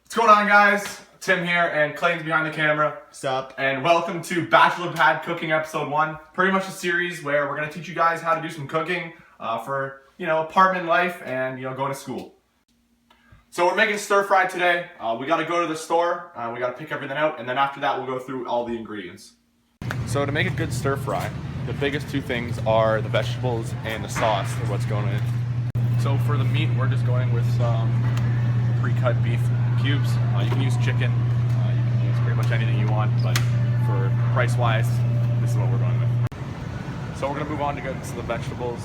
What's going on, guys? Tim here, and Clayton's behind the camera. Sup? And welcome to Bachelor Pad Cooking Episode 1. Pretty much a series where we're going to teach you guys how to do some cooking for, apartment life and, going to school. So we're making stir fry today. We got to go to the store, we got to pick everything out, and then after that we'll go through all the ingredients. So to make a good stir fry, the biggest two things are the vegetables and the sauce, or what's going in. So for the meat, we're just going with some pre-cut beef cubes. You can use chicken, you can use pretty much anything you want, but for price-wise, this is what we're going with. So we're going to move on to get into the vegetables.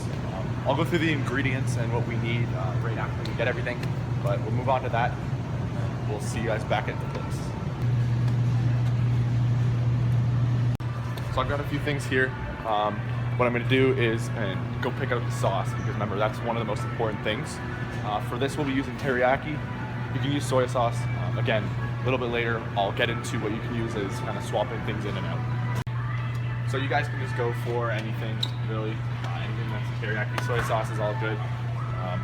I'll go through the ingredients and what we need right after we get everything, but we'll move on to that. We'll see you guys back at the place. So I've got a few things here. What I'm going to do is go pick out the sauce, because remember, that's one of the most important things. For this, we'll be using teriyaki. You can use soy sauce. Again, a little bit later, I'll get into what you can use as kind of swapping things in and out. So you guys can just go for anything, really. Anything that's teriyaki. Soy sauce is all good.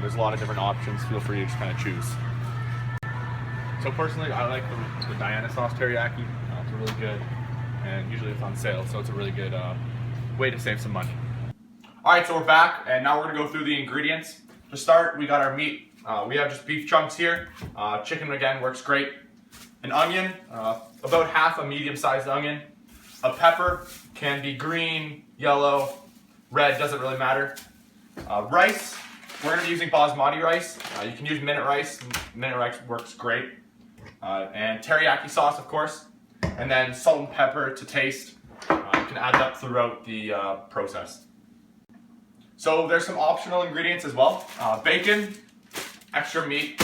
There's a lot of different options. Feel free to just kind of choose. So personally, I like the Diana sauce teriyaki. It's really good, and usually it's on sale, so it's a really good way to save some money. Alright, so we're back, and now we're going to go through the ingredients. To start, we got our meat. We have just beef chunks here. Chicken, again, works great. An onion, about half a medium-sized onion. A pepper, can be green, yellow, red, doesn't really matter. Rice, we're going to be using basmati rice. You can use minute rice. Minute rice works great. And teriyaki sauce, of course. And then salt and pepper to taste. You can add that throughout the process. So there's some optional ingredients as well. Bacon, extra meat.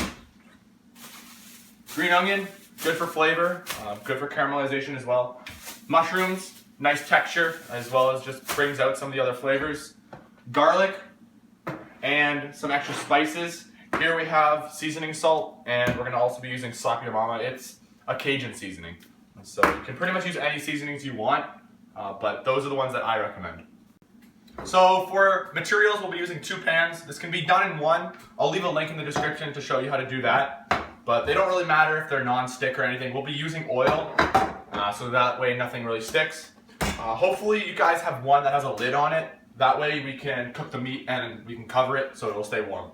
Green onion, good for flavor, good for caramelization as well. Mushrooms, nice texture, as well as just brings out some of the other flavors. Garlic, and some extra spices. Here we have seasoning salt, and we're going to also be using Slap Your Mama. It's a Cajun seasoning. So you can pretty much use any seasonings you want, but those are the ones that I recommend. So for materials, we'll be using 2 pans. This can be done in one. I'll leave a link in the description to show you how to do that. But they don't really matter if they're non-stick or anything. We'll be using oil, so that way nothing really sticks. Hopefully you guys have one that has a lid on it. That way we can cook the meat and we can cover it so it'll stay warm.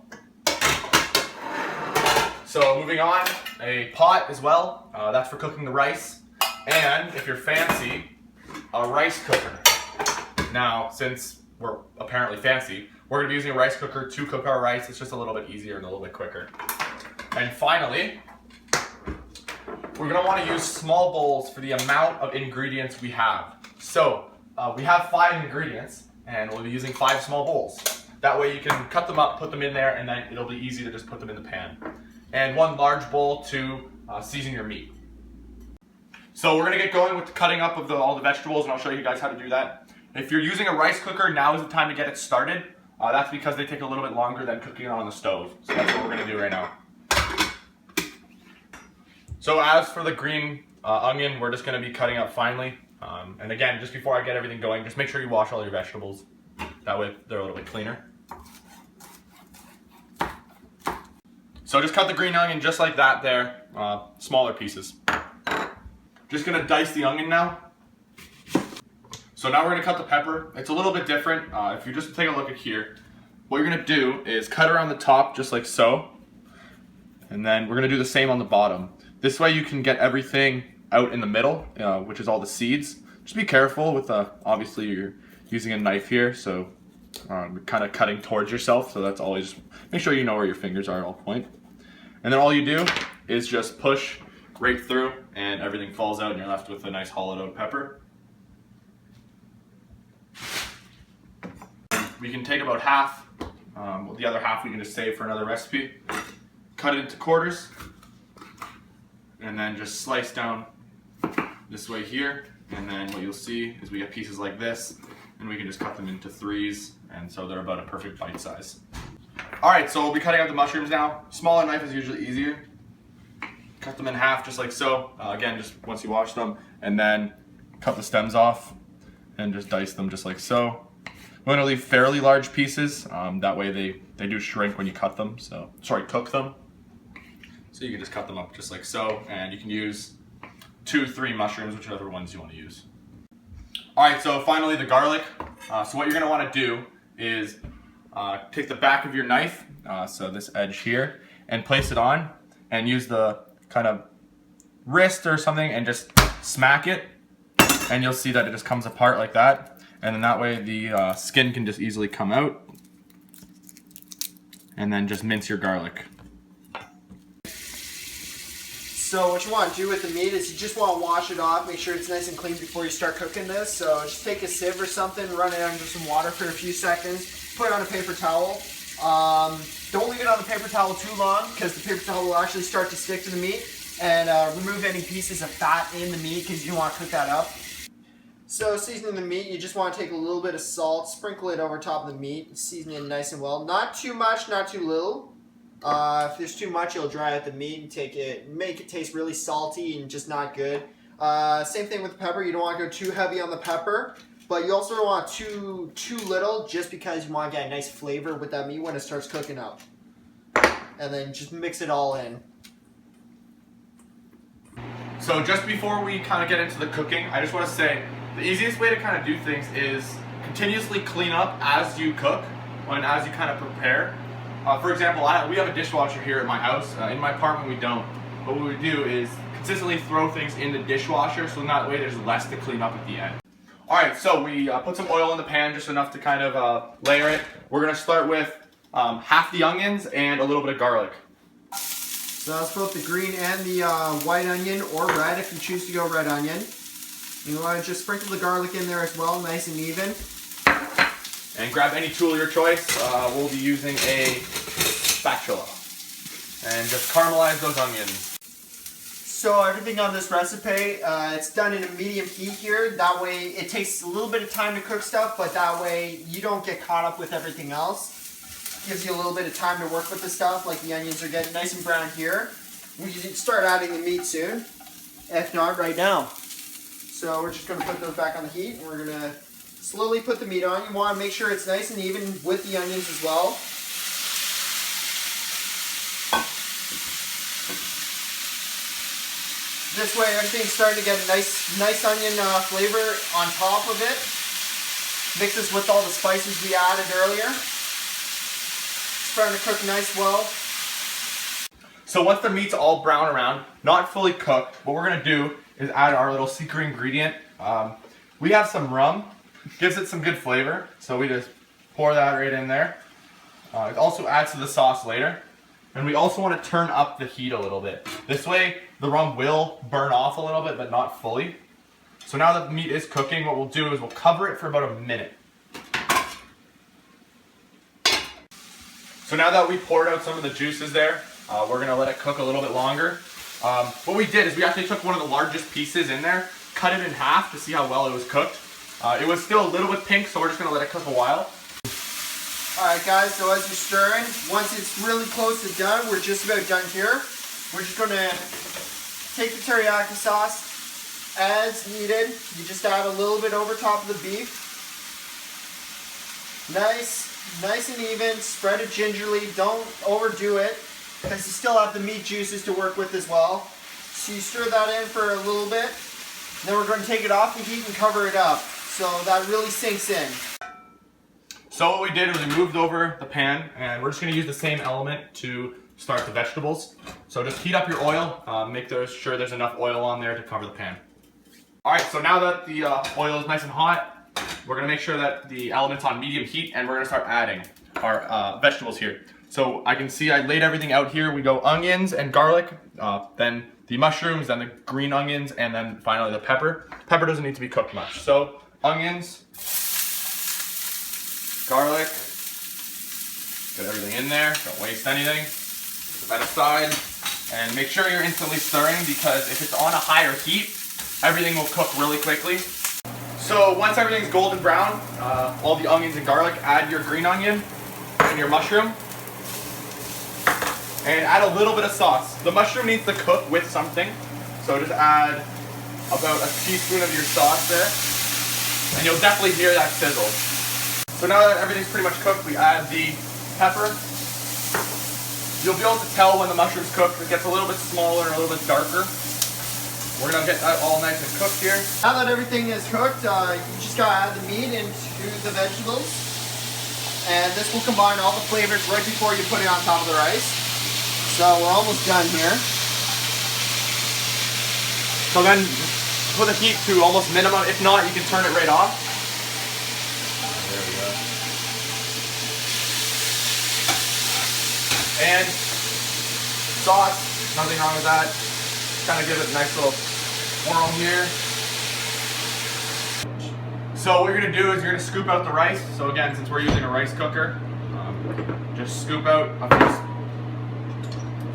So moving on, a pot as well. That's for cooking the rice. And if you're fancy, a rice cooker. Now, since we're apparently fancy, we're going to be using a rice cooker to cook our rice. It's just a little bit easier and a little bit quicker. And finally, we're going to want to use small bowls for the amount of ingredients we have. So, we have 5 ingredients, and we'll be using 5 small bowls. That way you can cut them up, put them in there, and then it'll be easy to just put them in the pan. And 1 large bowl to season your meat. So we're going to get going with the cutting up of all the vegetables, and I'll show you guys how to do that. If you're using a rice cooker, now is the time to get it started. That's because they take a little bit longer than cooking it on the stove. So that's what we're going to do right now. So as for the green onion, we're just going to be cutting up finely. And again, just before I get everything going, just make sure you wash all your vegetables. That way they're a little bit cleaner. So just cut the green onion just like that there, smaller pieces. Just going to dice the onion now. So now we're going to cut the pepper. It's a little bit different. If you just take a look at here, what you're going to do is cut around the top just like so. And then we're going to do the same on the bottom. This way you can get everything out in the middle, which is all the seeds. Just be careful with, obviously you're using a knife here, so you're kind of cutting towards yourself. So that's always, make sure you know where your fingers are at all point. And then all you do is just push right through and everything falls out and you're left with a nice hollowed out pepper. We can take about half, the other half we can just save for another recipe. Cut it into quarters, and then just slice down this way here. And then what you'll see is we get pieces like this, and we can just cut them into 3s, and so they're about a perfect bite size. Alright, so we'll be cutting up the mushrooms now. Smaller knife is usually easier. Cut them in half just like so. Again, just once you wash them, and then cut the stems off, and just dice them just like so. We're going to leave fairly large pieces, that way they do shrink when you cut them, cook them. So you can just cut them up just like so, and you can use 2, 3 mushrooms, whichever ones you want to use. Alright, so finally the garlic. So what you're going to want to do is take the back of your knife, so this edge here, and place it on, and use the kind of wrist or something and just smack it, and you'll see that it just comes apart like that, and then that way the skin can just easily come out, and then just mince your garlic. So what you want to do with the meat is you just want to wash it off, make sure it's nice and clean before you start cooking this. So just take a sieve or something, run it under some water for a few seconds, put it on a paper towel. Don't leave it on the paper towel too long because the paper towel will actually start to stick to the meat and remove any pieces of fat in the meat because you don't want to cook that up. So seasoning the meat, you just want to take a little bit of salt, sprinkle it over top of the meat, season it nice and well. Not too much, not too little. If there's too much, you'll dry out the meat and make it taste really salty and just not good. Same thing with the pepper. You don't want to go too heavy on the pepper, but you also don't want too little, just because you want to get a nice flavor with that meat when it starts cooking up. And then just mix it all in. So just before we kind of get into the cooking, I just want to say the easiest way to kind of do things is continuously clean up as you cook and as you kind of prepare. For example, we have a dishwasher here at my house. In my apartment we don't. But what we do is consistently throw things in the dishwasher, so that way there's less to clean up at the end. Alright, so we put some oil in the pan, just enough to kind of layer it. We're going to start with half the onions and a little bit of garlic. So that's both the green and the white onion, or red if you choose to go red onion. You want to just sprinkle the garlic in there as well, nice and even. And grab any tool of your choice. We'll be using a spatula. And just caramelize those onions. So everything on this recipe, it's done in a medium heat here. That way it takes a little bit of time to cook stuff, but that way you don't get caught up with everything else. Gives you a little bit of time to work with the stuff, like the onions are getting nice and brown here. We can start adding the meat soon, if not right now. So we're just going to put those back on the heat, and we're going to slowly put the meat on. You want to make sure it's nice and even with the onions as well. This way everything's starting to get a nice onion flavor on top of it. Mixes with all the spices we added earlier. Starting to cook nice well. So once the meat's all brown around, not fully cooked, what we're going to do is add our little secret ingredient. We have some rum. Gives it some good flavor, so we just pour that right in there. It also adds to the sauce later. And we also want to turn up the heat a little bit. This way the rum will burn off a little bit, but not fully. So now that the meat is cooking, what we'll do is we'll cover it for about a minute. So now that we poured out some of the juices there, we're going to let it cook a little bit longer. What we did is we actually took one of the largest pieces in there, cut it in half to see how well it was cooked. It was still a little bit pink, so we're just going to let it cook a while. Alright guys, so as you're stirring, once it's really close to done, we're just about done here. We're just going to take the teriyaki sauce as needed. You just add a little bit over top of the beef. Nice and even, spread it gingerly, don't overdo it, because you still have the meat juices to work with as well. So you stir that in for a little bit, then we're going to take it off the heat and cover it up, so that really sinks in. So what we did was we moved over the pan, and we're just going to use the same element to start the vegetables. So just heat up your oil, make sure there's enough oil on there to cover the pan. Alright, so now that the oil is nice and hot, we're going to make sure that the element's on medium heat, and we're going to start adding our vegetables here. So I can see I laid everything out here. We go onions and garlic, then the mushrooms, then the green onions, and then finally the pepper. Pepper doesn't need to be cooked much. So onions, garlic, get everything in there, don't waste anything. Put that aside, and make sure you're instantly stirring, because if it's on a higher heat, everything will cook really quickly. So once everything's golden brown, all the onions and garlic, add your green onion and your mushroom. And add a little bit of sauce. The mushroom needs to cook with something, so just add about a teaspoon of your sauce there, and you'll definitely hear that sizzle. So now that everything's pretty much cooked, we add the pepper, You'll be able to tell when the mushroom's cooked. It gets a little bit smaller and a little bit darker. We're gonna get that all nice and cooked here. Now that everything is cooked, you just gotta add the meat into the vegetables. And this will combine all the flavors right before you put it on top of the rice. So we're almost done here. So then put the heat to almost minimum. If not, you can turn it right off. There we go. And sauce, nothing wrong with that. Kind of give it a nice little swirl here. So what you're gonna do is you're gonna scoop out the rice. So again, since we're using a rice cooker, just scoop out a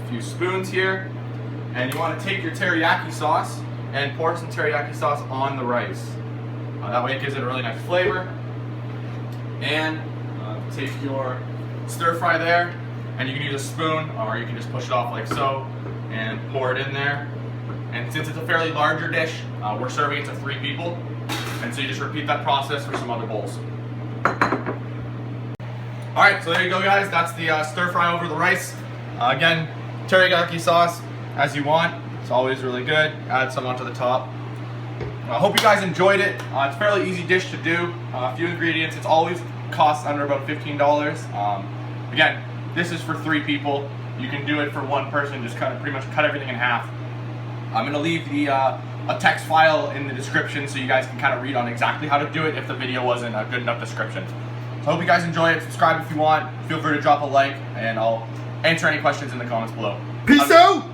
few spoons here. And you wanna take your teriyaki sauce and pour some teriyaki sauce on the rice. That way it gives it a really nice flavor. And take your stir fry there, and you can use a spoon or you can just push it off like so and pour it in there. And since it's a fairly larger dish, we're serving it to 3 people. And so you just repeat that process for some other bowls. All right, so there you go, guys. That's the stir fry over the rice. Again, teriyaki sauce as you want. It's always really good. Add some onto the top. I hope you guys enjoyed it. It's a fairly easy dish to do. A few ingredients. It's always costs under about $15. Again, this is for 3 people. You can do it for 1 person. Just kind of pretty much cut everything in half. I'm gonna leave a text file in the description so you guys can kind of read on exactly how to do it if the video wasn't a good enough description. So I hope you guys enjoy it. Subscribe if you want. Feel free to drop a like, and I'll answer any questions in the comments below. Peace out!